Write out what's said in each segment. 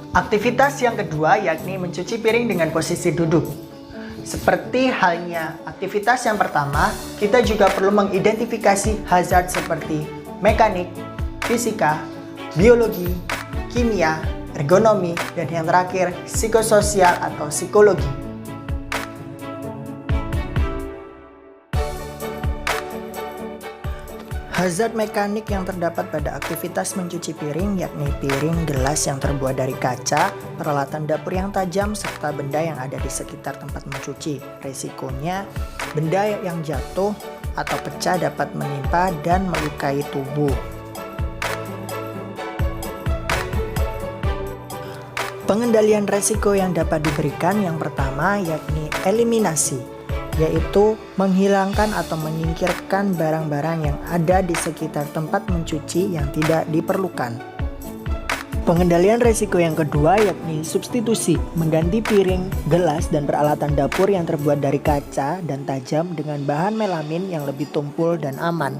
Aktivitas yang kedua yakni mencuci piring dengan posisi duduk. Seperti halnya aktivitas yang pertama, kita juga perlu mengidentifikasi hazard seperti mekanik, fisika, biologi, kimia, ergonomi, dan yang terakhir psikososial atau psikologi. Hazard mekanik yang terdapat pada aktivitas mencuci piring yakni piring, gelas yang terbuat dari kaca, peralatan dapur yang tajam, serta benda yang ada di sekitar tempat mencuci. Risikonya, benda yang jatuh atau pecah dapat menimpa dan melukai tubuh. Pengendalian resiko yang dapat diberikan yang pertama yakni eliminasi, yaitu menghilangkan atau menyingkirkan barang-barang yang ada di sekitar tempat mencuci yang tidak diperlukan. Pengendalian resiko yang kedua yakni substitusi, mengganti piring, gelas, dan peralatan dapur yang terbuat dari kaca dan tajam dengan bahan melamin yang lebih tumpul dan aman.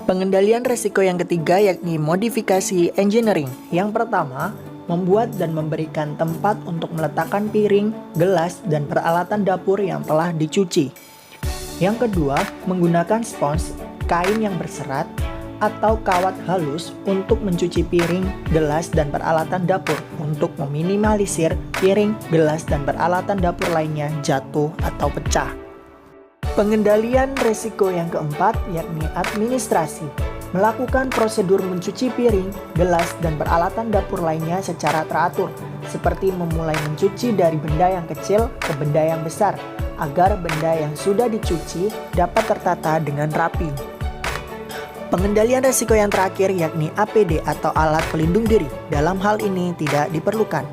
Pengendalian resiko yang ketiga yakni modifikasi engineering. Yang pertama, membuat dan memberikan tempat untuk meletakkan piring, gelas, dan peralatan dapur yang telah dicuci. Yang kedua, menggunakan spons, kain yang berserat, atau kawat halus untuk mencuci piring, gelas, dan peralatan dapur untuk meminimalisir piring, gelas, dan peralatan dapur lainnya jatuh atau pecah. Pengendalian resiko yang keempat yakni administrasi. Melakukan prosedur mencuci piring, gelas, dan peralatan dapur lainnya secara teratur, seperti memulai mencuci dari benda yang kecil ke benda yang besar, agar benda yang sudah dicuci dapat tertata dengan rapi. Pengendalian resiko yang terakhir yakni APD atau alat pelindung diri. Dalam hal ini tidak diperlukan.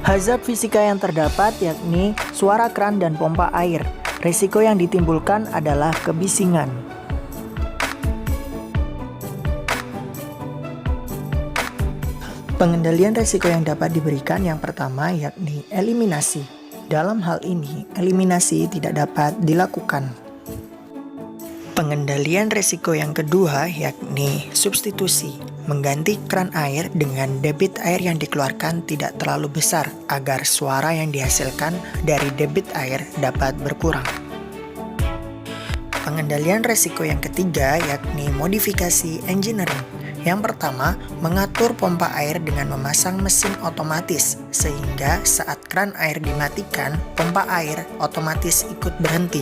Hazard fisika yang terdapat yakni suara kran dan pompa air. Risiko yang ditimbulkan adalah kebisingan. Pengendalian risiko yang dapat diberikan yang pertama yakni eliminasi. Dalam hal ini, eliminasi tidak dapat dilakukan. Pengendalian risiko yang kedua yakni substitusi, mengganti kran air dengan debit air yang dikeluarkan tidak terlalu besar agar suara yang dihasilkan dari debit air dapat berkurang. Pengendalian risiko yang ketiga yakni modifikasi engineering. Yang pertama, mengatur pompa air dengan memasang mesin otomatis sehingga saat kran air dimatikan, pompa air otomatis ikut berhenti.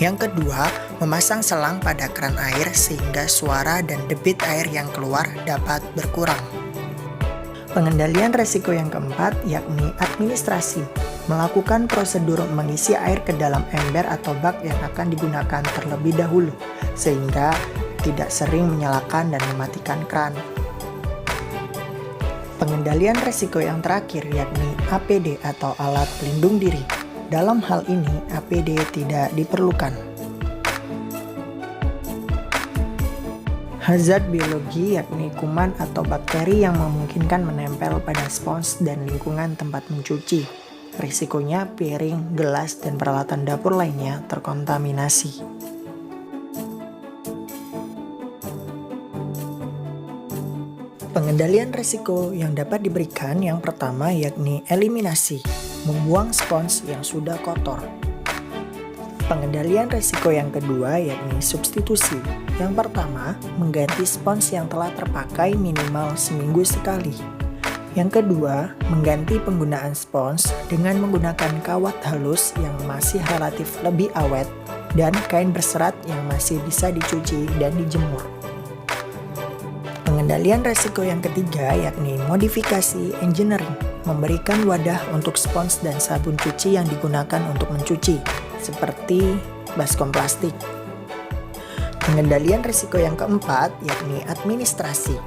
Yang kedua, memasang selang pada kran air sehingga suara dan debit air yang keluar dapat berkurang. Pengendalian resiko yang keempat yakni administrasi. Melakukan prosedur mengisi air ke dalam ember atau bak yang akan digunakan terlebih dahulu, sehingga tidak sering menyalakan dan mematikan kran. Pengendalian resiko yang terakhir yakni APD atau alat pelindung diri. Dalam hal ini, APD tidak diperlukan. Hazard biologi yakni kuman atau bakteri yang memungkinkan menempel pada spons dan lingkungan tempat mencuci. Risikonya piring, gelas, dan peralatan dapur lainnya terkontaminasi. Pengendalian risiko yang dapat diberikan yang pertama yakni eliminasi, membuang spons yang sudah kotor. Pengendalian risiko yang kedua yakni substitusi. Yang pertama, mengganti spons yang telah terpakai minimal seminggu sekali. Yang kedua, mengganti penggunaan spons dengan menggunakan kawat halus yang masih relatif lebih awet dan kain berserat yang masih bisa dicuci dan dijemur. Pengendalian resiko yang ketiga yakni modifikasi engineering, memberikan wadah untuk spons dan sabun cuci yang digunakan untuk mencuci, seperti baskom plastik. Pengendalian risiko yang keempat yakni administrasi,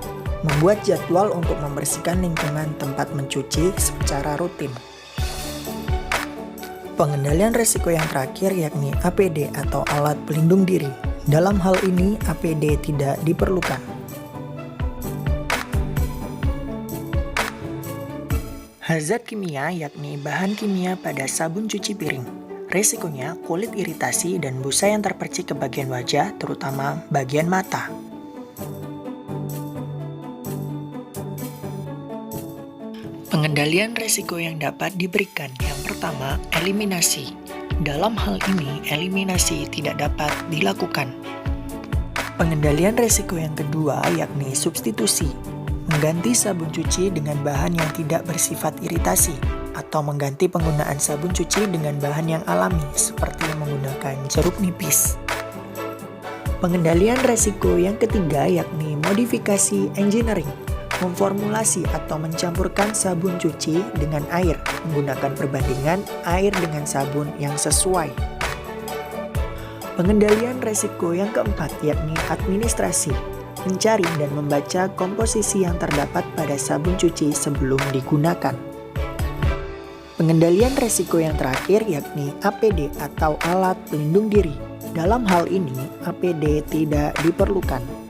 membuat jadwal untuk membersihkan lingkungan tempat mencuci secara rutin. Pengendalian risiko yang terakhir yakni APD atau alat pelindung diri. Dalam hal ini, APD tidak diperlukan. Hazard kimia yakni bahan kimia pada sabun cuci piring. Risikonya kulit iritasi dan busa yang terpercik ke bagian wajah, terutama bagian mata. Pengendalian risiko yang dapat diberikan. Yang pertama, eliminasi. Dalam hal ini, eliminasi tidak dapat dilakukan. Pengendalian risiko yang kedua yakni substitusi. Mengganti sabun cuci dengan bahan yang tidak bersifat iritasi, atau mengganti penggunaan sabun cuci dengan bahan yang alami seperti menggunakan jeruk nipis. Pengendalian risiko yang ketiga yakni modifikasi engineering. Memformulasi atau mencampurkan sabun cuci dengan air menggunakan perbandingan air dengan sabun yang sesuai. Pengendalian risiko yang keempat yakni administrasi. Mencari dan membaca komposisi yang terdapat pada sabun cuci sebelum digunakan. Pengendalian risiko yang terakhir yakni APD atau alat pelindung diri. Dalam hal ini, APD tidak diperlukan.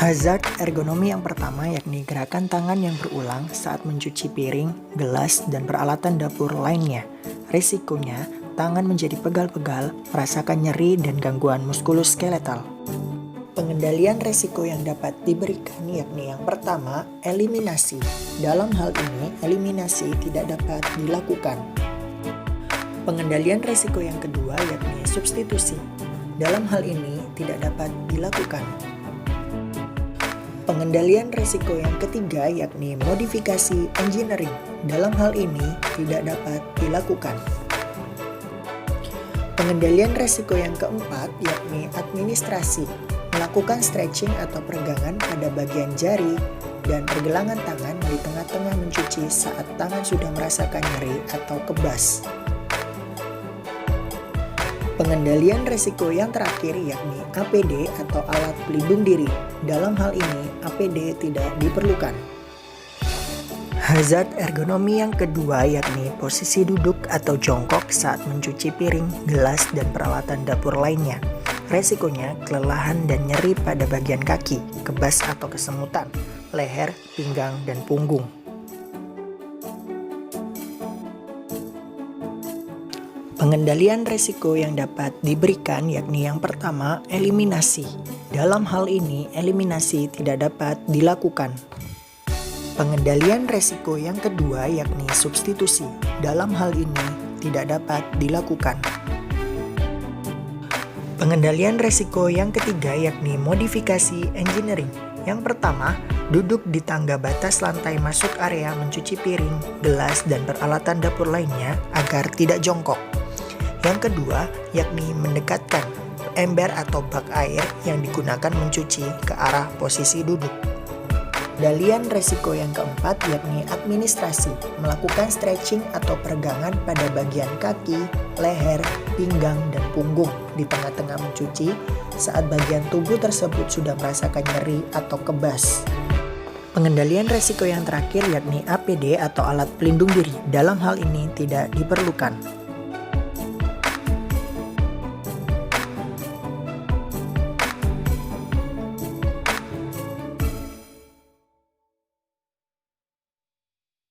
Hazard ergonomi yang pertama yakni gerakan tangan yang berulang saat mencuci piring, gelas, dan peralatan dapur lainnya. Risikonya, tangan menjadi pegal-pegal, merasakan nyeri dan gangguan muskuloskeletal. Pengendalian risiko yang dapat diberikan yakni yang pertama, eliminasi. Dalam hal ini, eliminasi tidak dapat dilakukan. Pengendalian risiko yang kedua yakni substitusi. Dalam hal ini, tidak dapat dilakukan. Pengendalian risiko yang ketiga yakni modifikasi engineering. Dalam hal ini tidak dapat dilakukan. Pengendalian risiko yang keempat yakni administrasi. Melakukan stretching atau peregangan pada bagian jari dan pergelangan tangan di tengah-tengah mencuci saat tangan sudah merasakan nyeri atau kebas. Pengendalian risiko yang terakhir yakni APD atau alat pelindung diri. Dalam hal ini, APD tidak diperlukan. Hazard ergonomi yang kedua yakni posisi duduk atau jongkok saat mencuci piring, gelas, dan peralatan dapur lainnya. Resikonya kelelahan dan nyeri pada bagian kaki, kebas atau kesemutan, leher, pinggang, dan punggung. Pengendalian risiko yang dapat diberikan yakni yang pertama, eliminasi. Dalam hal ini, eliminasi tidak dapat dilakukan. Pengendalian risiko yang kedua yakni substitusi. Dalam hal ini, tidak dapat dilakukan. Pengendalian risiko yang ketiga yakni modifikasi engineering. Yang pertama, duduk di tangga batas lantai masuk area mencuci piring, gelas, dan peralatan dapur lainnya agar tidak jongkok. Yang kedua, yakni mendekatkan ember atau bak air yang digunakan mencuci ke arah posisi duduk. Pengendalian risiko yang keempat yakni administrasi, melakukan stretching atau peregangan pada bagian kaki, leher, pinggang, dan punggung di tengah-tengah mencuci saat bagian tubuh tersebut sudah merasakan nyeri atau kebas. Pengendalian risiko yang terakhir yakni APD atau alat pelindung diri. Dalam hal ini tidak diperlukan.